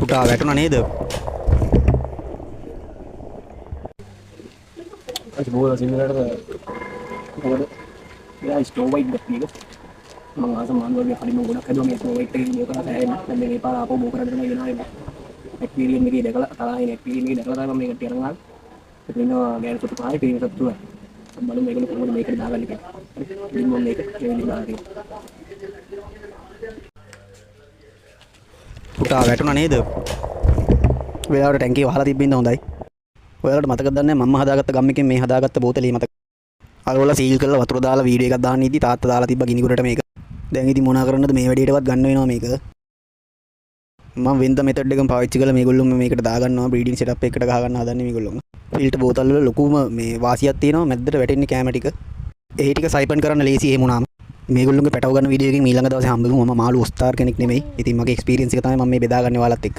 පුටා වැටුණා නේද? අද බෝල සිංහලට මොකද එයා ස්ටෝව් වයිට් දැක්කේ මම ආස මාන්වගේ කලින් ගොඩක් හදුවා මේ ස්ටෝව් වයිට් එකේ මොකද සෑහෙන දැන් මේ පාර ආපහු බෝ කරගෙන තමයි ගෙනාවේ එක්ස්පීරියන්ස් එකේ දැකලා තරහින් එක්ස්පීරියන්ස් එකේ දැකලා තමයි මම මේකට යනවා ඒක වෙනවා ගෑනු සතු පහයි පිරිමි සතු තුනයි බලමු මේකනේ කොහොමද මේකට දාගන්නේ කියලා ඉතින් මම මේක ඒ විදිහට දාගෙන පුටා වැටුණා නේද? වෙලාවට ටැංකිය වහලා තිබ්බින්ද හොඳයි. ඔයාලට මතකද දන්නේ මම හදාගත්ත ගම් එකෙන් මේ හදාගත්ත බෝතලේ මතක. අරවල සීල් කරලා වතුර දාලා වීඩියෝ එකක් දාන්න ඉදි තාත්තා දාලා තිබ්බ ගිනිගොඩට මේක. දැන් ඉතින් මොනා කරන්නද මේ වැඩේටවත් ගන්න වෙනවා මේක. මම වෙන්ද මෙතඩ් එකම පාවිච්චි කරලා මේගොල්ලෝ මේකට දාගන්නවා බ්‍රීඩින් සෙටප් එකකට ගහ ගන්න හදන්නේ මේගොල්ලෝ. ෆිල්ටර් බෝතල් වල ලොකුම මේ වාසියක් තියෙනවා මැද්දට වැටෙන්නේ කැම ටික. ඒ ටික සයිපන් කරන්න ලේසි එහෙම වුණාම. මේගොල්ලෝගේ පැටව ගන්න වීඩියෝ එකකින් ඊළඟ දවසේ හම්බෙමු. මම මාළු ඔස්තාර් කෙනෙක් නෙමෙයි. ඉතින් මගේ එක්ස්පීරියන්ස් එක තමයි මම මේ බෙදාගන්නේ ඔයාලත් එක්ක.